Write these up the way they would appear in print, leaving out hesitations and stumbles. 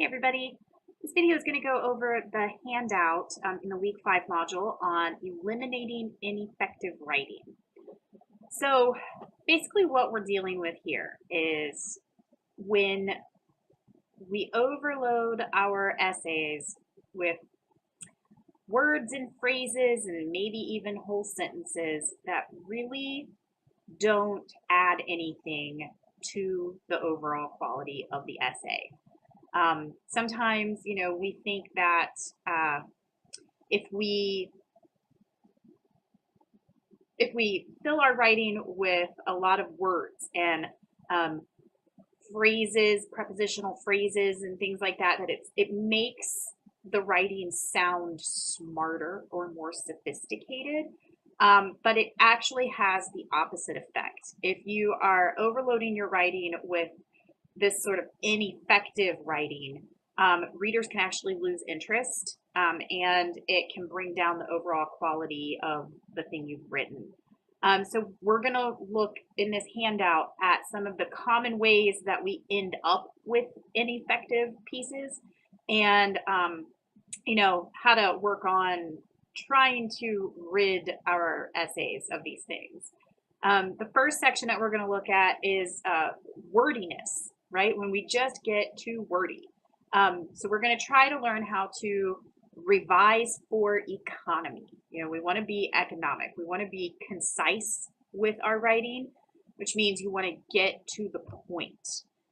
Hey everybody, this video is going to go over the handout in the week 5 module on eliminating ineffective writing. So basically what we're dealing with here is when we overload our essays with words and phrases and maybe even whole sentences that really don't add anything to the overall quality of the essay. Sometimes, we think that if we fill our writing with a lot of words and phrases, prepositional phrases, and things like that, that it makes the writing sound smarter or more sophisticated. But it actually has the opposite effect. If you are overloading your writing with this sort of ineffective writing, readers can actually lose interest, and it can bring down the overall quality of the thing you've written. So we're going to look in this handout at some of the common ways that we end up with ineffective pieces and, how to work on trying to rid our essays of these things. The first section that we're going to look at is wordiness, right? When we just get too wordy. So we're going to try to learn how to revise for economy. We want to be economic. We want to be concise with our writing, which means you want to get to the point.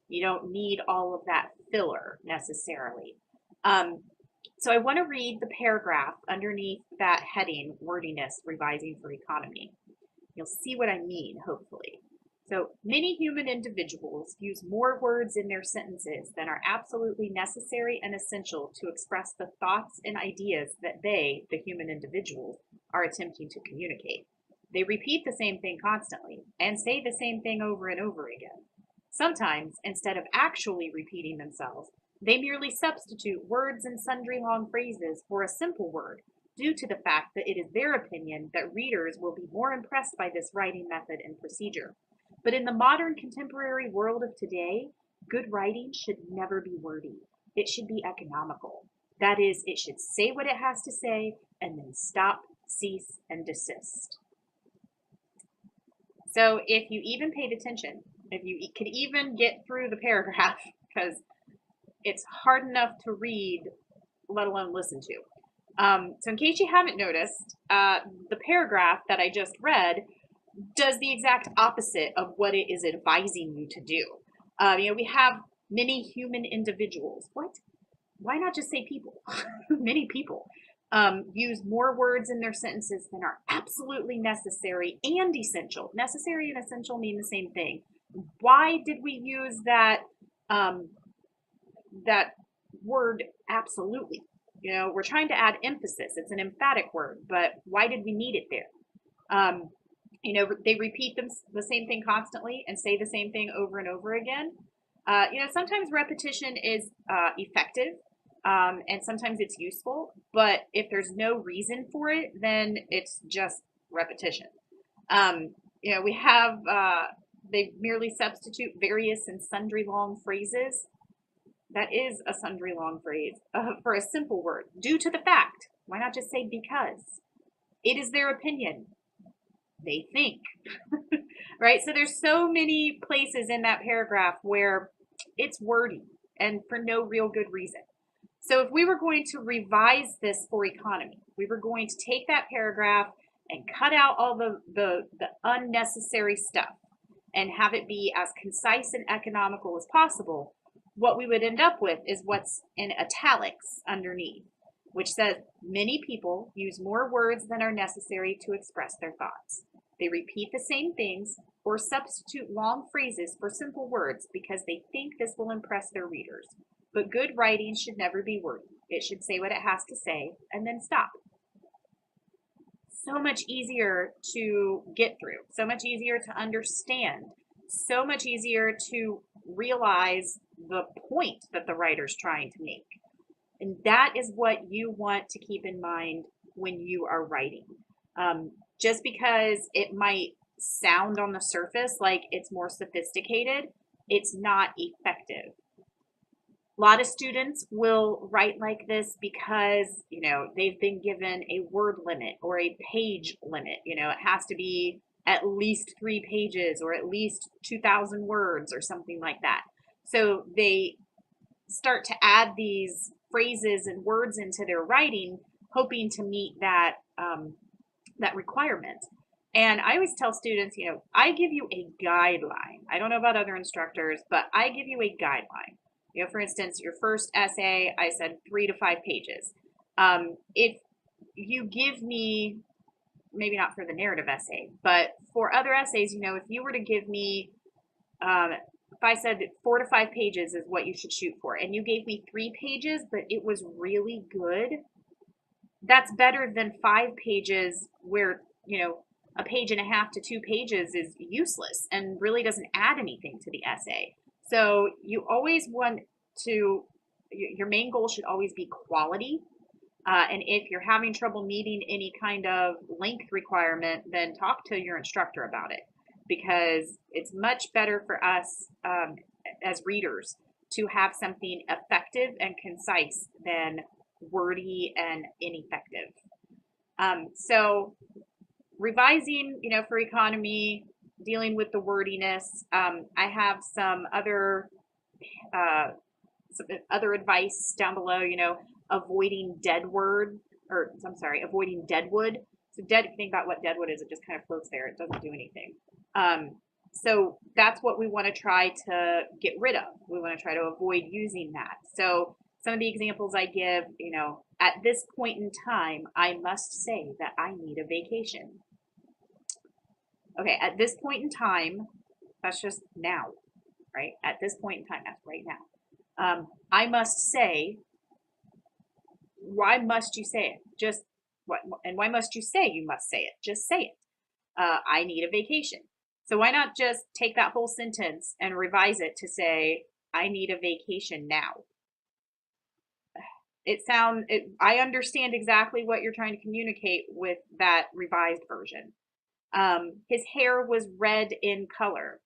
You don't need all of that filler necessarily. So I want to read the paragraph underneath that heading, wordiness, revising for economy. You'll see what I mean, hopefully. So many human individuals use more words in their sentences than are absolutely necessary and essential to express the thoughts and ideas that they, the human individuals, are attempting to communicate. They repeat the same thing constantly and say the same thing over and over again. Sometimes, instead of actually repeating themselves, they merely substitute words and sundry long phrases for a simple word, due to the fact that it is their opinion that readers will be more impressed by this writing method and procedure. But in the modern contemporary world of today, good writing should never be wordy. It should be economical. That is, it should say what it has to say and then stop, cease, and desist. So if you even paid attention, if you could even get through the paragraph, because it's hard enough to read, let alone listen to. So in case you haven't noticed, the paragraph that I just read does the exact opposite of what it is advising you to do. We have many human individuals. What? Why not just say people? Many people use more words in their sentences than are absolutely necessary and essential. Necessary and essential mean the same thing. Why did we use that word absolutely? We're trying to add emphasis. It's an emphatic word, but why did we need it there? They repeat the same thing constantly and say the same thing over and over again. Sometimes repetition is effective, and sometimes it's useful, but if there's no reason for it, then it's just repetition. We have, they merely substitute various and sundry long phrases. That is a sundry long phrase for a simple word, due to the fact. Why not just say because? It is their opinion. They think, right? So there's so many places in that paragraph where it's wordy and for no real good reason. So if we were going to revise this for economy, we were going to take that paragraph and cut out all the unnecessary stuff and have it be as concise and economical as possible, what we would end up with is what's in italics underneath, which says many people use more words than are necessary to express their thoughts. They repeat the same things or substitute long phrases for simple words because they think this will impress their readers. But good writing should never be wordy. It should say what it has to say and then stop. So much easier to get through, so much easier to understand, so much easier to realize the point that the writer's trying to make. And that is what you want to keep in mind when you are writing. Just because it might sound on the surface like it's more sophisticated, it's not effective. lot of students will write like this because, they've been given a word limit or a page limit. It has to be at least 3 pages or at least 2,000 words or something like that. So they start to add these phrases and words into their writing, hoping to meet that that requirement. And I always tell students, I give you a guideline. I don't know about other instructors, but I give you a guideline. For instance, your first essay, I said 3 to 5 pages. If you give me, maybe not for the narrative essay, but for other essays, if you were to give me, if I said 4 to 5 pages is what you should shoot for, and you gave me 3 pages, but it was really good, that's better than 5 pages where, a page and a half to 2 pages is useless and really doesn't add anything to the essay. So you always want to, your main goal should always be quality. And if you're having trouble meeting any kind of length requirement, then talk to your instructor about it, because it's much better for us as readers to have something effective and concise than wordy and ineffective. So revising, for economy, dealing with the wordiness, I have some other advice down below, avoiding deadwood. So if you think about what deadwood is, it just kind of floats there. It doesn't do anything. So that's what we want to try to get rid of. We want to try to avoid using that. So some of the examples I give, at this point in time, I must say that I need a vacation. Okay, at this point in time, that's just now, right? At this point in time, that's right now. I must say, why must you say it? Just what? And why must you say you must say it? Just say it. I need a vacation. So why not just take that whole sentence and revise it to say, I need a vacation now. I understand exactly what you're trying to communicate with that revised version. His hair was red in color.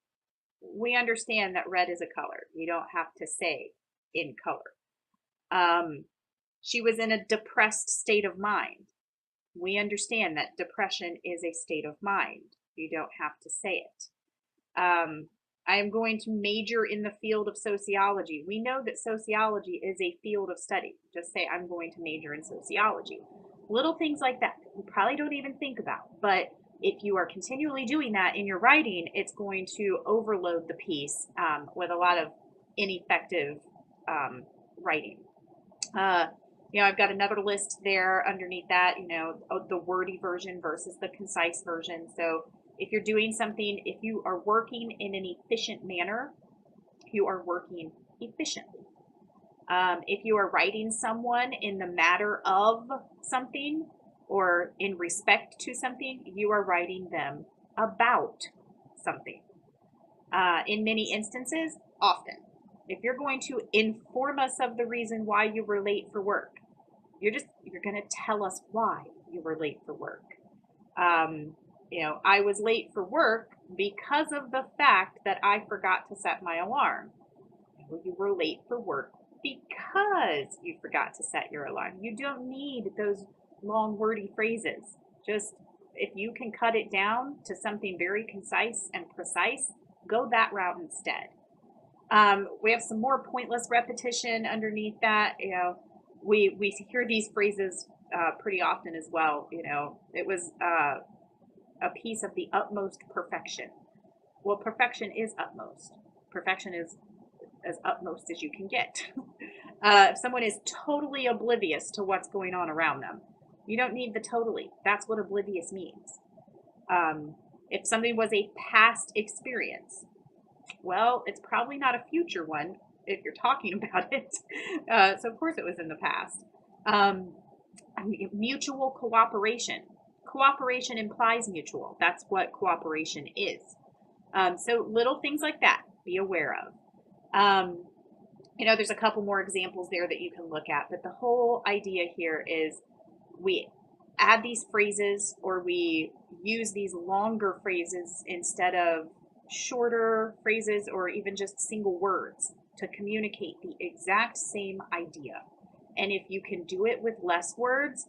We understand that red is a color. You don't have to say in color. She was in a depressed state of mind. We understand that depression is a state of mind. You don't have to say it. I am going to major in the field of sociology. We know that sociology is a field of study. Just say, I'm going to major in sociology. Little things like that you probably don't even think about, but if you are continually doing that in your writing, it's going to overload the piece with a lot of ineffective writing. I've got another list there underneath that, the wordy version versus the concise version. So if you're doing something, if you are working in an efficient manner, you are working efficiently. If you are writing someone in the matter of something or in respect to something, you are writing them about something. In many instances, often. If you're going to inform us of the reason why you were late for work, you're going to tell us why you were late for work. I was late for work because of the fact that I forgot to set my alarm. You were late for work because you forgot to set your alarm. You don't need those long wordy phrases. Just if you can cut it down to something very concise and precise, go that route instead. We have some more pointless repetition underneath that. We hear these phrases pretty often as well. It was a piece of the utmost perfection. Well, perfection is utmost. Perfection is as utmost as you can get. If someone is totally oblivious to what's going on around them, you don't need the totally. That's what oblivious means. If something was a past experience, well, it's probably not a future one if you're talking about it. So of course it was in the past. Mutual cooperation. Cooperation implies mutual. That's what cooperation is. So little things like that, be aware of. There's a couple more examples there that you can look at, but the whole idea here is we add these phrases or we use these longer phrases instead of shorter phrases or even just single words. to communicate the exact same idea. And if you can do it with less words,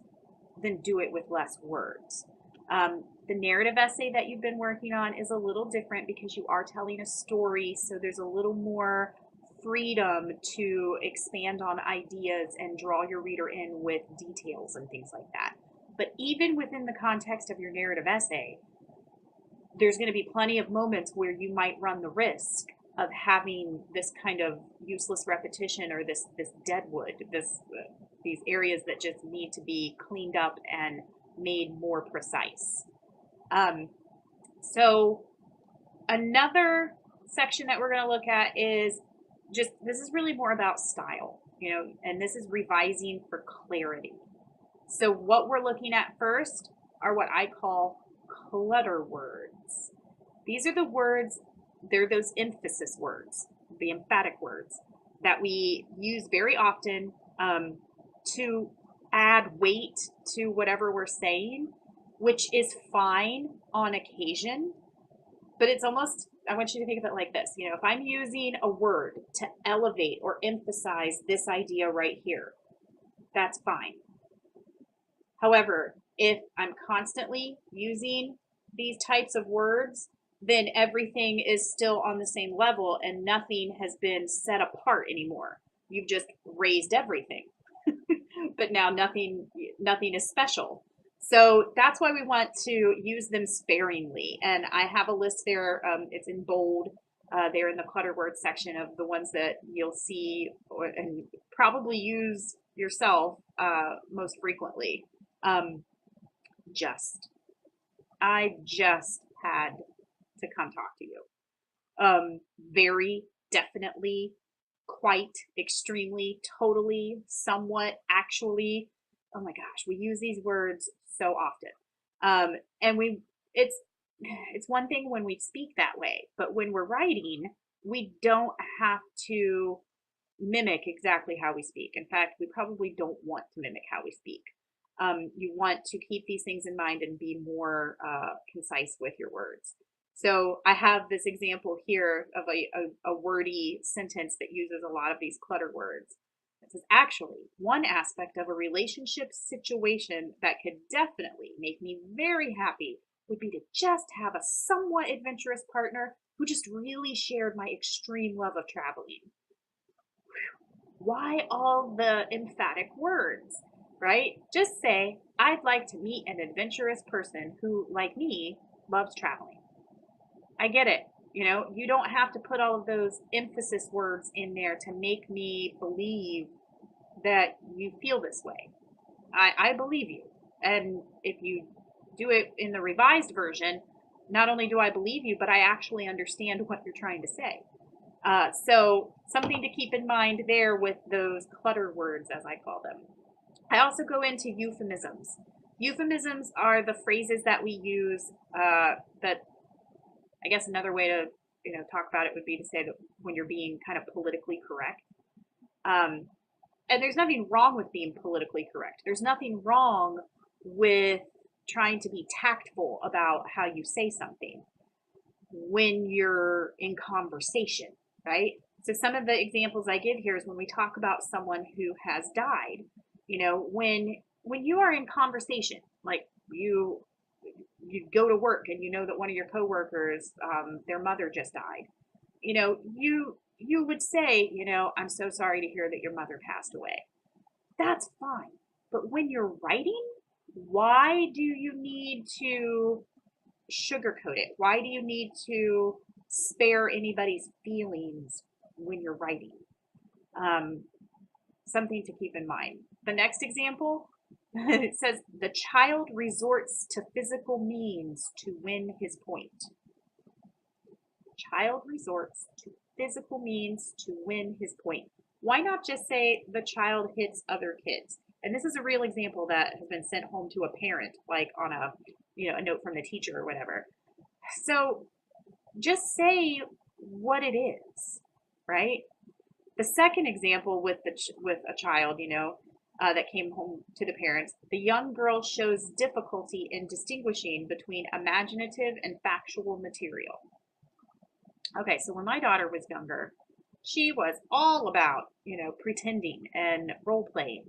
then do it with less words. The narrative essay that you've been working on is a little different because you are telling a story, so there's a little more freedom to expand on ideas and draw your reader in with details and things like that. But even within the context of your narrative essay, there's going to be plenty of moments where you might run the risk of having this kind of useless repetition or this deadwood, these areas that just need to be cleaned up and made more precise. So another section that we're going to look at is just, this is really more about style, you know, and this is revising for clarity. So what we're looking at first are what I call clutter words. These are the words, they're those emphasis words, the emphatic words that we use very often to add weight to whatever we're saying, which is fine on occasion, but it's almost, I want you to think of it like this. You know, if I'm using a word to elevate or emphasize this idea right here, that's fine. However, if I'm constantly using these types of words, then everything is still on the same level and nothing has been set apart anymore. You've just raised everything, but now nothing is special. So that's why we want to use them sparingly. And I have a list there, it's in bold, there in the Clutter Words section of the ones that you'll see and probably use yourself most frequently. I just had to come talk to you. Very, definitely, quite, extremely, totally, somewhat, actually. Oh my gosh, we use these words so often. And it's one thing when we speak that way, but when we're writing, we don't have to mimic exactly how we speak. In fact, we probably don't want to mimic how we speak. You want to keep these things in mind and be more concise with your words. So I have this example here of a wordy sentence that uses a lot of these clutter words. It says, actually, one aspect of a relationship situation that could definitely make me very happy would be to just have a somewhat adventurous partner who just really shared my extreme love of traveling. Why all the emphatic words, right? Just say, I'd like to meet an adventurous person who, like me, loves traveling. I get it. You know, you don't have to put all of those emphasis words in there to make me believe that you feel this way. I believe you. And if you do it in the revised version, not only do I believe you, but I actually understand what you're trying to say. So something to keep in mind there with those clutter words, as I call them. I also go into euphemisms. Euphemisms are the phrases that we use that, I guess another way to talk about it would be to say that when you're being kind of politically correct. And there's nothing wrong with being politically correct. There's nothing wrong with trying to be tactful about how you say something when you're in conversation, right? So some of the examples I give here is when we talk about someone who has died, you know, when you are in conversation, like you go to work and you know that one of your coworkers, their mother just died, you know, you would say, you know, I'm so sorry to hear that your mother passed away. That's fine. But when you're writing, why do you need to sugarcoat it? Why do you need to spare anybody's feelings when you're writing? Something to keep in mind. The next example, it says, the child resorts to physical means to win his point. Child resorts to physical means to win his point. Why not just say the child hits other kids? And this is a real example that has been sent home to a parent, like on a note from the teacher or whatever. So just say what it is, right? The second example with a child, that came home to the parents, the young girl shows difficulty in distinguishing between imaginative and factual material. Okay, so when my daughter was younger, she was all about, pretending and role playing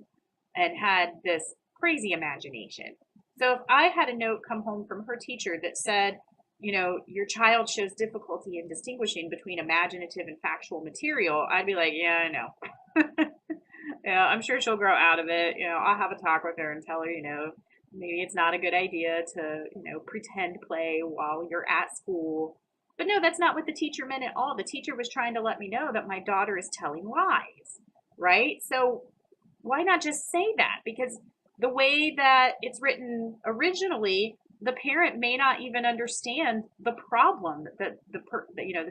and had this crazy imagination. So if I had a note come home from her teacher that said, your child shows difficulty in distinguishing between imaginative and factual material, I'd be like, yeah, I know. Yeah, I'm sure she'll grow out of it. I'll have a talk with her and tell her, maybe it's not a good idea to, pretend play while you're at school. But no, that's not what the teacher meant at all. The teacher was trying to let me know that my daughter is telling lies, right? So why not just say that? Because the way that it's written originally, the parent may not even understand the problem that that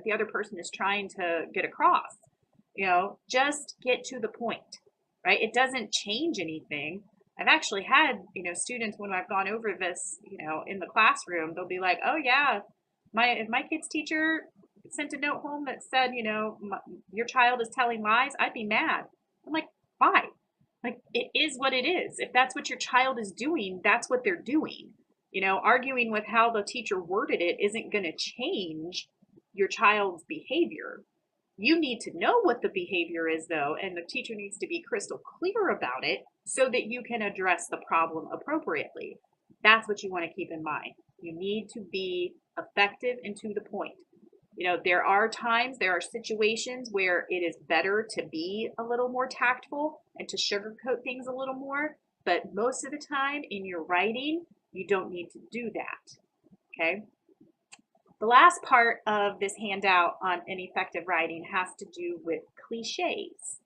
the other person is trying to get across. Just get to the point, right? It doesn't change anything. I've actually had, students when I've gone over this, in the classroom, they'll be like, "Oh yeah, if my kid's teacher sent a note home that said, your child is telling lies, I'd be mad." I'm like, "Why?" Like, it is what it is. If that's what your child is doing, that's what they're doing. Arguing with how the teacher worded it isn't going to change your child's behavior. You need to know what the behavior is, though, and the teacher needs to be crystal clear about it so that you can address the problem appropriately. That's what you want to keep in mind. You need to be effective and to the point. There are times, there are situations where it is better to be a little more tactful and to sugarcoat things a little more, but most of the time in your writing, you don't need to do that, okay? The last part of this handout on ineffective writing has to do with cliches.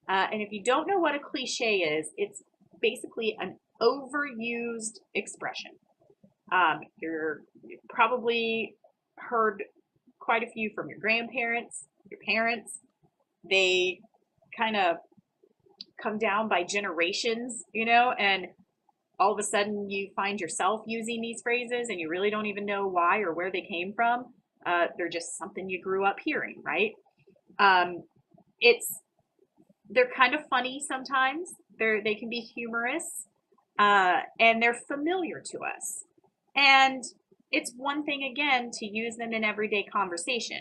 And if you don't know what a cliche is, it's basically an overused expression. You've probably heard quite a few from your grandparents, your parents. They kind of come down by generations, and all of a sudden you find yourself using these phrases and you really don't even know why or where they came from. They're just something you grew up hearing, right? They're kind of funny sometimes. They can be humorous, and they're familiar to us. And it's one thing, again, to use them in everyday conversation.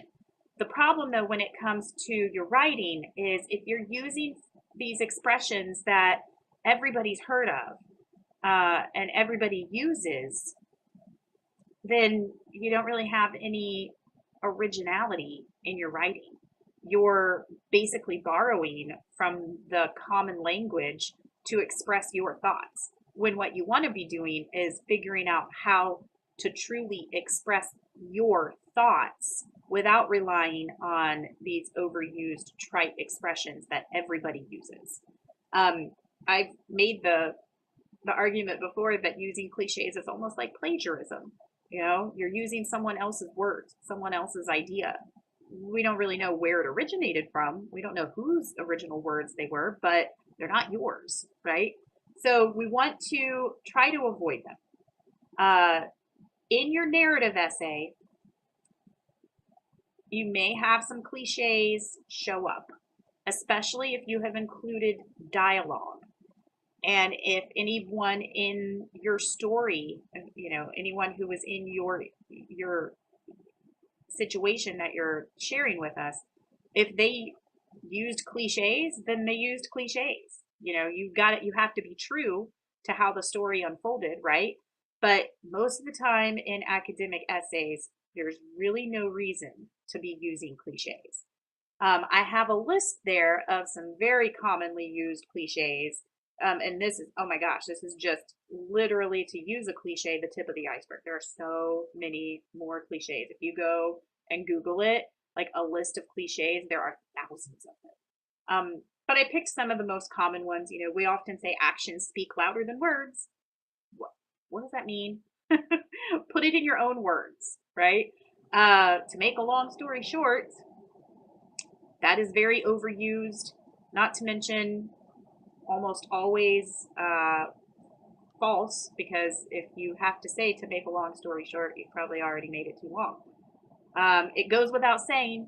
The problem, though, when it comes to your writing is if you're using these expressions that everybody's heard of, and everybody uses, then you don't really have any originality in your writing. You're basically borrowing from the common language to express your thoughts, when what you want to be doing is figuring out how to truly express your thoughts without relying on these overused trite expressions that everybody uses. I've made the argument before that using cliches is almost like plagiarism. You're using someone else's words, someone else's idea. We don't really know where it originated from. We don't know whose original words they were, but they're not yours, right? So we want to try to avoid them. In your narrative essay, you may have some cliches show up, especially if you have included dialogue. And if anyone in your story, anyone who was in your situation that you're sharing with us, if they used cliches, then they used cliches. You have to be true to how the story unfolded, right? But most of the time in academic essays, there's really no reason to be using cliches. I have a list there of some very commonly used cliches. And this is, oh my gosh, this is just literally, to use a cliche, the tip of the iceberg. There are so many more cliches. If you go and Google it, like a list of cliches, there are thousands of them. But I picked some of the most common ones. We often say actions speak louder than words. What does that mean? Put it in your own words, right? To make a long story short, that is very overused, not to mention almost always false, because if you have to say to make a long story short, you probably already made it too long. It goes without saying.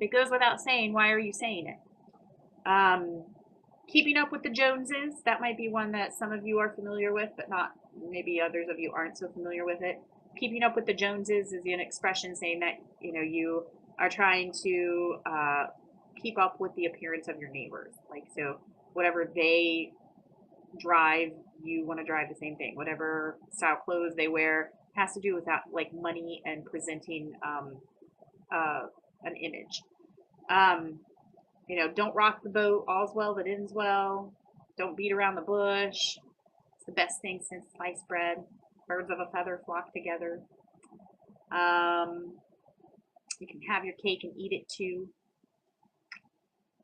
It goes without saying. Why are you saying it? Keeping up with the Joneses, that might be one that some of you are familiar with, but not, maybe others of you aren't so familiar with it. Keeping up with the Joneses is an expression saying that, you are trying to keep up with the appearance of your neighbors. Like, so whatever they drive, you want to drive the same thing. Whatever style clothes they wear has to do with that, like money and presenting an image. You know, don't rock the boat. All's well that ends well. Don't beat around the bush. It's the best thing since sliced bread. Birds of a feather flock together. You can have your cake and eat it too.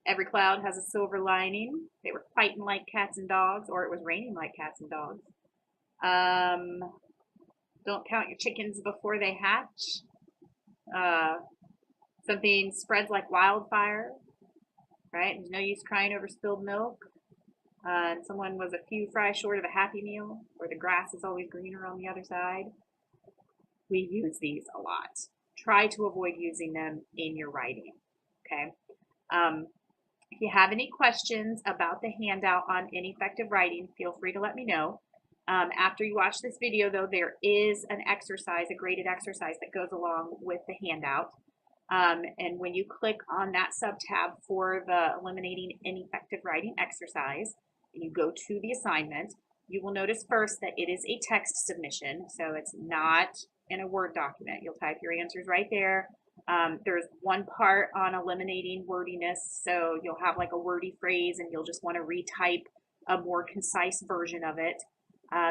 Every cloud has a silver lining. They were fighting like cats and dogs, or it was raining like cats and dogs. Don't count your chickens before they hatch. Something spreads like wildfire, right? There's no use crying over spilled milk. And someone was a few fries short of a happy meal, or the grass is always greener on the other side. We use these a lot. Try to avoid using them in your writing, okay? If you have any questions about the handout on ineffective writing, feel free to let me know. After you watch this video, though, there is an exercise, a graded exercise that goes along with the handout. And when you click on that sub-tab for the Eliminating Ineffective Writing exercise, and you go to the assignment, you will notice first that it is a text submission, so it's not in a Word document. You'll type your answers right there. There's one part on eliminating wordiness, so you'll have like a wordy phrase and you'll just want to retype a more concise version of it.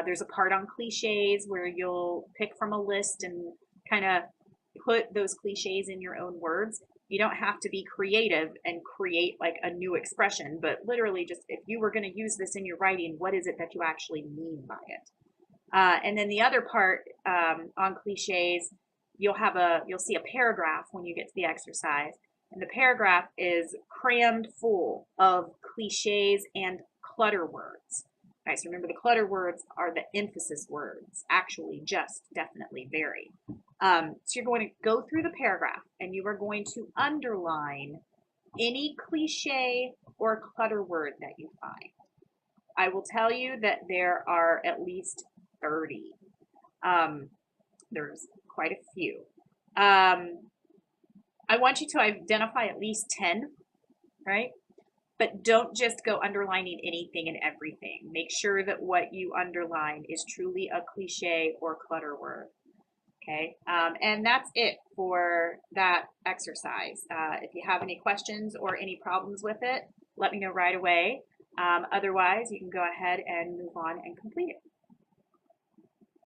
There's a part on cliches where you'll pick from a list and kind of put those cliches in your own words. You don't have to be creative and create like a new expression, but literally just if you were going to use this in your writing, what is it that you actually mean by it? And then the other part on cliches, you'll see a paragraph when you get to the exercise, and the paragraph is crammed full of cliches and clutter words. All right, so remember the clutter words are the emphasis words. Actually, just, definitely, very. So you're going to go through the paragraph and you are going to underline any cliche or clutter word that you find. I will tell you that there are at least 30. There's quite a few. I want you to identify at least 10, right? But don't just go underlining anything and everything. Make sure that what you underline is truly a cliche or clutter word. Okay, and that's it for that exercise. If you have any questions or any problems with it, let me know right away. Otherwise, you can go ahead and move on and complete it.